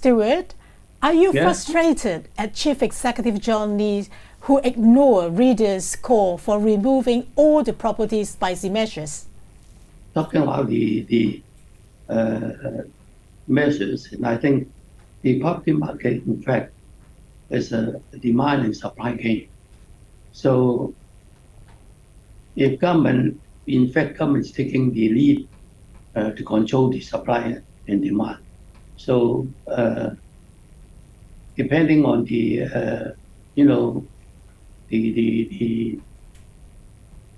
Stewart, are you frustrated at Chief Executive John Lee, who ignored REDA's call for removing all the property spicy measures? Talking about the measures, and I think the property market, in fact, is a demand and supply game. So if government is taking the lead to control the supply and demand. So depending on the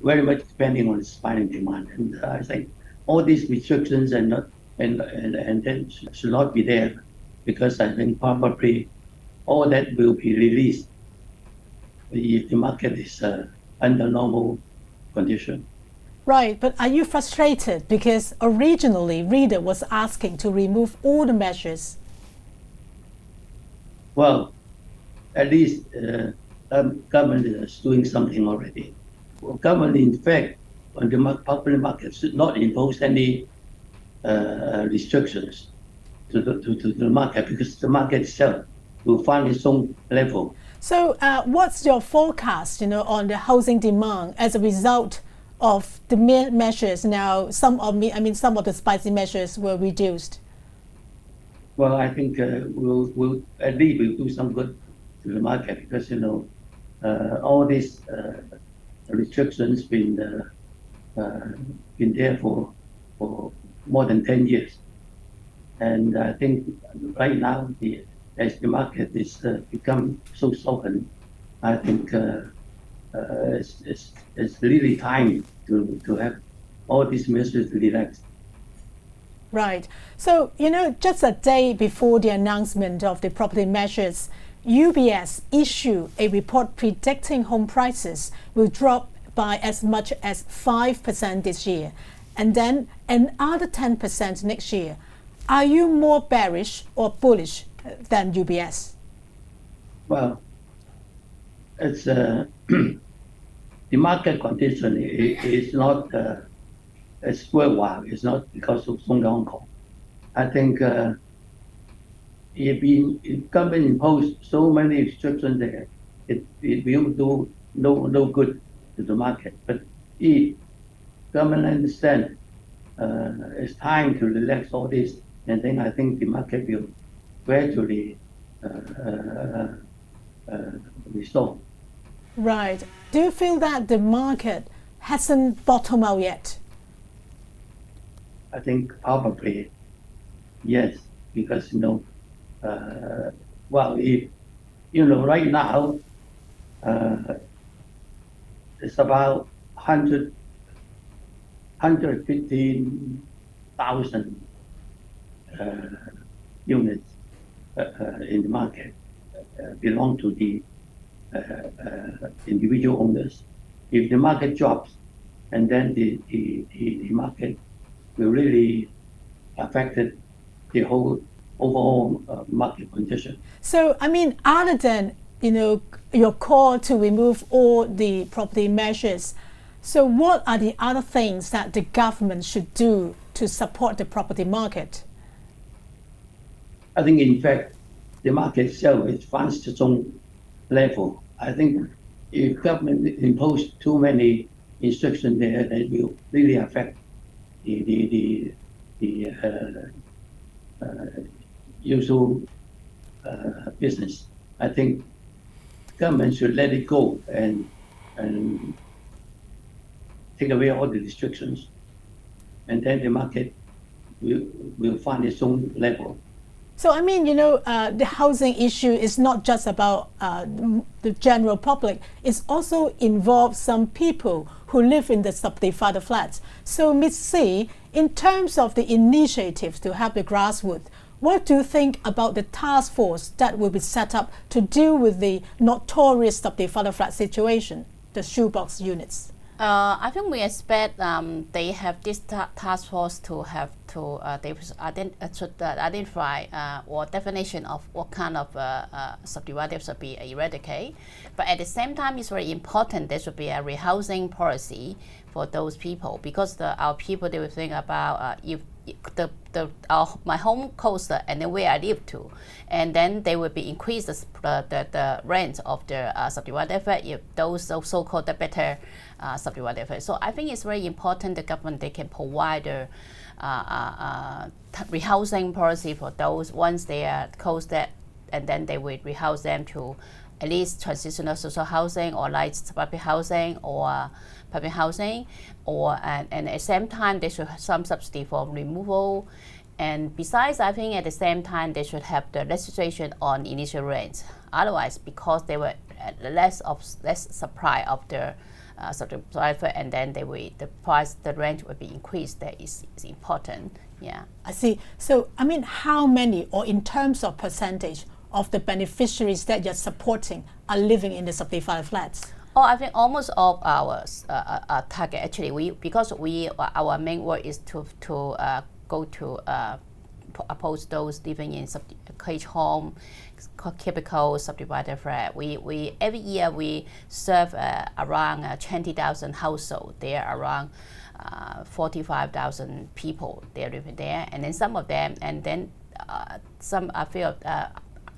very much depending on the supply and demand, and I think all these restrictions and then should not be there, because I think probably all that will be released if the market is under normal condition. Right, but are you frustrated because originally REDA was asking to remove all the measures? Well, at least government is doing something already. Well, government, in fact, on the property market should not impose any restrictions to the market, because the market itself will find its own level. So what's your forecast, on the housing demand as a result of the measures now? Some of the spicy measures were reduced. Well, I think we'll at least we'll do some good to the market, because all these restrictions been there for more than 10 years, and I think right now as the market is become so softened, I think it's really time to have all these measures relaxed. Right. So, just a day before the announcement of the property measures, UBS issued a report predicting home prices will drop by as much as 5% this year, and then another 10% next year. Are you more bearish or bullish than UBS? Well, it's the market condition is not it's worldwide. It's not because of Hong Kong. I think if government impose so many restrictions there, it will do no good to the market. But if government understand it's time to relax all this, and then I think the market will gradually restore. Right. Do you feel that the market hasn't bottomed out yet? I think probably yes, because well, if right now it's about 115,000 units in the market belong to the individual owners. If the market drops, and then the market will really affect the whole overall market condition. So, other than your call to remove all the property measures, so what are the other things that the government should do to support the property market? I think, in fact, the market itself is finds its own level. I think if government impose too many restrictions there, that will really affect the usual business. I think government should let it go and take away all the restrictions, and then the market will find its own level. So, the housing issue is not just about the general public. It also involves some people who live in the subdivided flats. So, Ms. C, in terms of the initiatives to help the grassroots, what do you think about the task force that will be set up to deal with the notorious subdivided flat situation, the shoebox units? I think we expect they have this task force to have to they should identify or definition of what kind of subdivided should be eradicated. But at the same time, it's very important there should be a rehousing policy for those people, because our people, they will think about if my home cost and then where I live to, and then they will be increase the rent of the subdivided flat if those so-called the better subdivided flat. So I think it's very important the government they can provide the rehousing policy for those once they are closed that, and then they will rehouse them to at least transitional social housing or light public housing or public housing, or and at the same time they should have some subsidy for removal. And besides, I think at the same time they should have the registration on initial rent. Otherwise, because they were less supply of the subdivided, and then the rent will be increased. That is important. Yeah. I see. So I mean, how many, or in terms of percentage, of the beneficiaries that you're supporting are living in the subdivided flats? Oh, I think almost all of our target actually because our main work is to go to oppose those living in cage home, cubicle subdivided flat. We every year we serve around 20,000 households. There are around 45,000 people there living there, and then some of them, and then some I feel.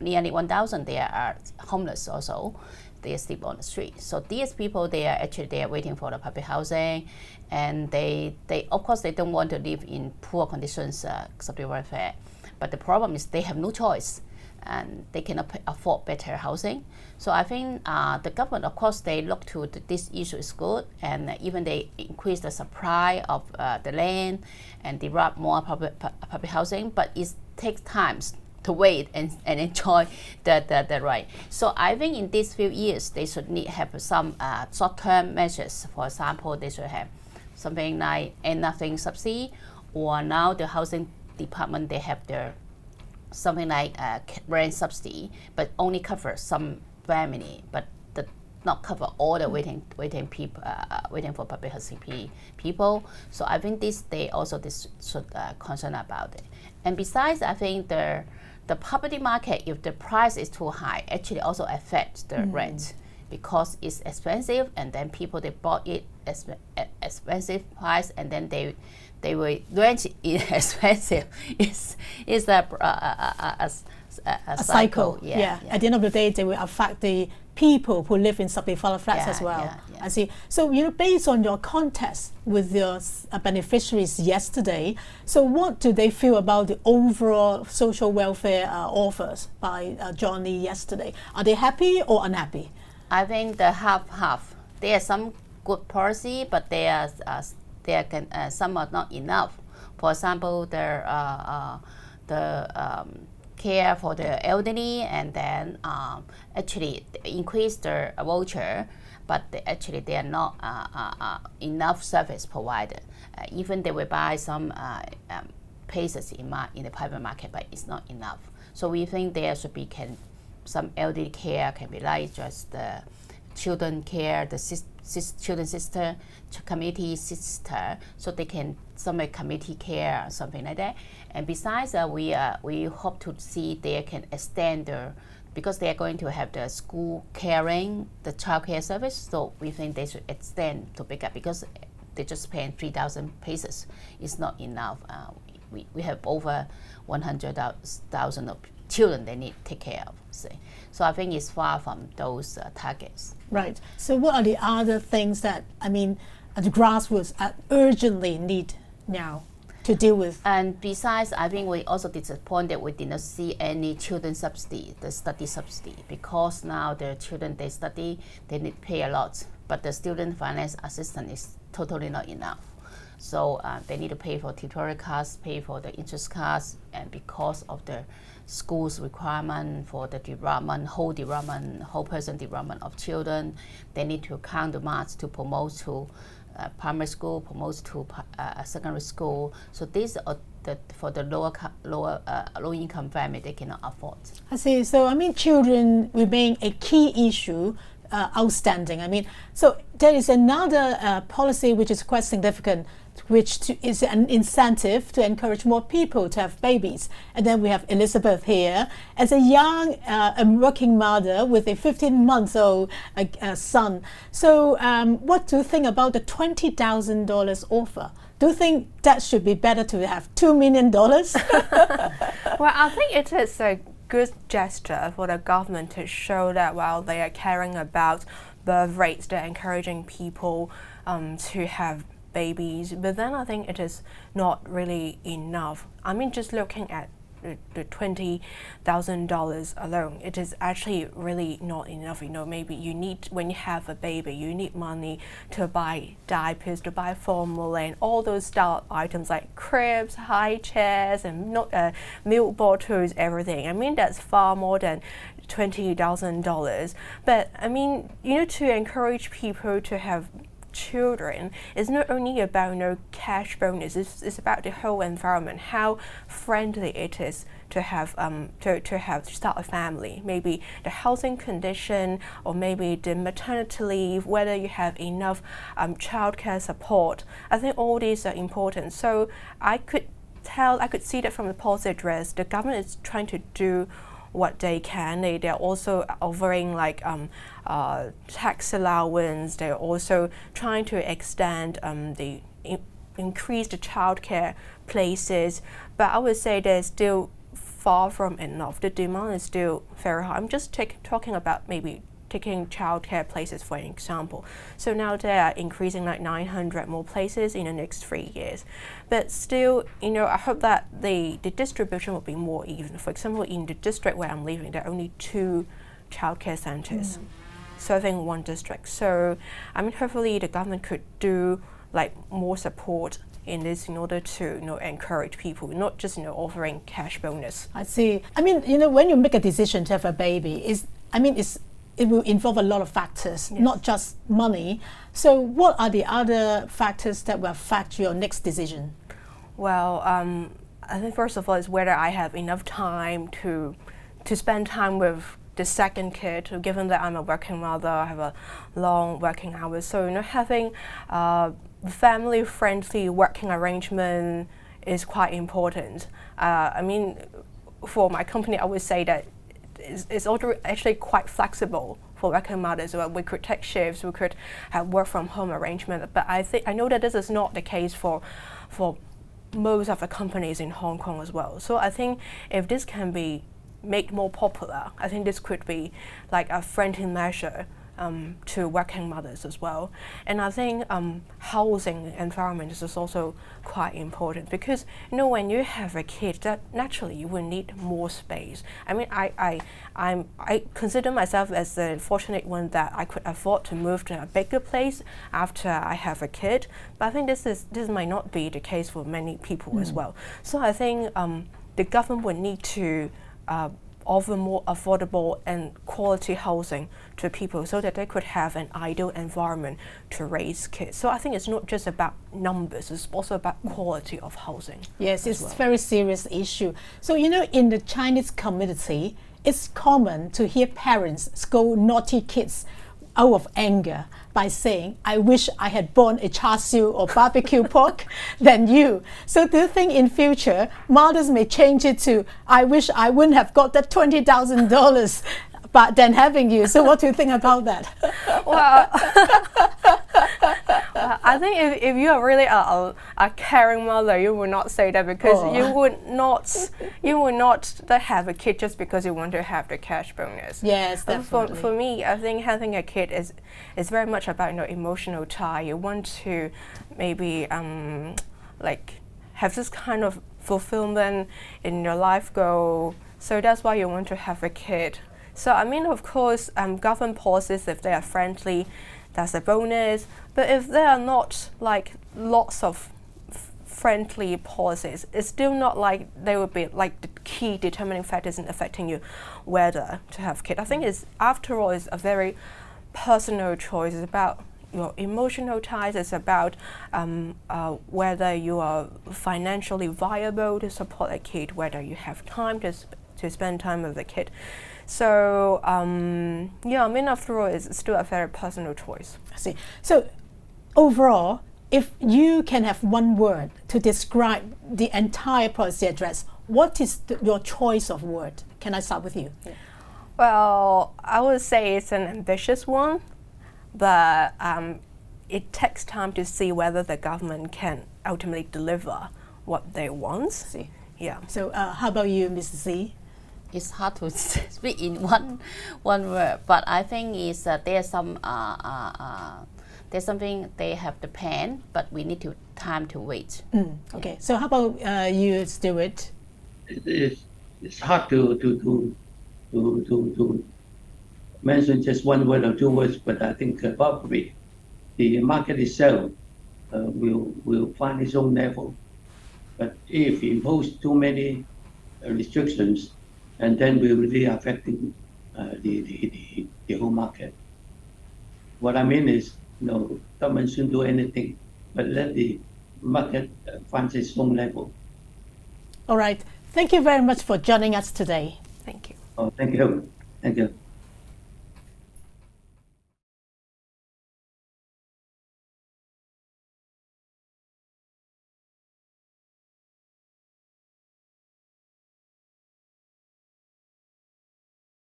Nearly 1,000 they are homeless also. They sleep on the street. So these people they are waiting for the public housing, and they of course they don't want to live in poor conditions subdivided flat. But the problem is they have no choice, and they cannot afford better housing. So I think the government, of course, they look to this issue is good, and even they increase the supply of the land and develop more public housing. But it takes time to wait and enjoy the right. So I think in these few years they should have some short-term measures. For example, they should have something like nothing subsidy, or now the housing department they have their something like rent subsidy, but only cover some family, but not cover all the waiting people waiting for public housing people. So I think they should concern about it. And besides, I think the property market, if the price is too high, actually also affects the rent, because it's expensive, and then people they bought it expensive price, and then they will rent it expensive. It's a cycle. Yeah. At the end of the day, they will affect the people who live in subdivided flats as well. I see. So, based on your contact with your beneficiaries yesterday, so what do they feel about the overall social welfare offers by John Lee yesterday? Are they happy or unhappy? I think the half. There are some good policy, but some are not enough. For example, the care for the elderly, and then actually increase the voucher, but they are not enough service provided. Even they will buy some places in the private market, but it's not enough. So we think there should be some elderly care can be like just the children care, the children sister, community sister, so they can some community care or something like that. And besides, we hope to see they can extend because they are going to have the school caring, the child care service. So we think they should extend to bigger, because they just paying 3,000 pesos. It's not enough. We have over 100,000 of children they need to take care of. So I think it's far from those targets. Right. So what are the other things that, the grassroots urgently need now to deal with? And besides, I think we also disappointed we did not see any children subsidy, the study subsidy, because now the children they study, they need to pay a lot, but the student finance assistance is totally not enough. So they need to pay for tutorial costs, pay for the interest costs, and because of the school's requirement for the whole person development of children, they need to count the marks to promote to primary school, promote to secondary school. So these are for the low income family, they cannot afford. I see. So children remain a key issue outstanding. So there is another policy which is quite significant, which is an incentive to encourage more people to have babies. And then we have Elizabeth here as a young working mother with a 15-month-old son. So what do you think about the $20,000 offer Do you think that should be better to have $2 million? Well, I think it is a good gesture for the government to show that while they are caring about birth rates, they're encouraging people to have babies. But then I think it is not really enough. I mean, just looking at the $20,000 alone, it is actually really not enough. You know, maybe you need, when you have a baby, you need money to buy diapers, to buy formula, and all those style items like cribs, high chairs, and milk bottles, everything. I mean, that's far more than $20,000. But I mean, you know, to encourage people to have children, it's not only about, you know, cash bonus. It's about the whole environment, how friendly it is to have to start a family. Maybe the housing condition, or maybe the maternity leave, whether you have enough childcare support. I think all these are important. So I could see that from the policy address, the government is trying to do what they can. They're also offering like tax allowance. They're also trying to extend increase the childcare places. But I would say they're still far from enough. The demand is still very high. I'm just talking about maybe taking childcare places for an example. So now they are increasing like 900 more places in the next 3 years. But still, you know, I hope that the distribution will be more even. For example, in the district where I'm living, there are only 2 childcare centers serving 1 district. So I mean, hopefully the government could do like more support in this in order to, you know, encourage people, not just, you know, offering cash bonus. I see. I mean, you know, when you make a decision to have a baby, it will involve a lot of factors, yes, not just money. So what are the other factors that will affect your next decision? Well, I think first of all is whether I have enough time to spend time with the second kid, given that I'm a working mother, I have a long working hours. So, you know, having family-friendly working arrangement is quite important. I mean, for my company, I would say that it's actually quite flexible for working mothers. So we could take shifts, we could have work from home arrangement. But I know that this is not the case for most of the companies in Hong Kong as well. So I think if this can be made more popular, I think this could be like a friendly measure to working mothers as well. And I think housing environment is also quite important, because, you know, when you have a kid, that naturally you will need more space. I mean, I consider myself as the fortunate one that I could afford to move to a bigger place after I have a kid. But I think this might not be the case for many people as well. So I think the government would need to offer more affordable and quality housing to people so that they could have an ideal environment to raise kids. So I think it's not just about numbers, it's also about quality of housing. Yes, it's a very serious issue. So, you know, in the Chinese community, it's common to hear parents scold naughty kids out of anger by saying, I wish I had born a Ka-chiu or barbecue pork than you. So do you think in future, mothers may change it to, I wish I wouldn't have got that $20,000 but then having you? So what do you think about that? Well, I think if you are really a caring mother, you will not say that, because you would not have a kid just because you want to have the cash bonus. Yes, definitely. For me, I think having a kid is very much about, you know, emotional tie. You want to maybe like have this kind of fulfillment in your life goal. So that's why you want to have a kid. So I mean, of course, government policies, if they are friendly, that's a bonus. But if there are not like lots of friendly policies, it's still not like they would be like the key determining factors in affecting you whether to have kids. I think after all, it's a very personal choice. It's about your emotional ties. It's about whether you are financially viable to support a kid, whether you have time to spend time with the kid. So yeah, I mean, after all, it's still a very personal choice. I see. So overall, if you can have one word to describe the entire policy address, what is your choice of word? Can I start with you? Yeah. Well, I would say it's an ambitious one, but it takes time to see whether the government can ultimately deliver what they want. See. Yeah. So how about you, Mrs. Z? It's hard to speak in one word, but I think is there's something they have the plan, but we need time to wait. Okay. So how about you, Stewart? It's hard to mention just one word or two words, but I think probably the market itself will find its own level. But if we impose too many restrictions, and then we're really affecting the whole market. What I mean is, government shouldn't do anything, but let the market find its own level. All right. Thank you very much for joining us today. Thank you. Oh, thank you. Thank you.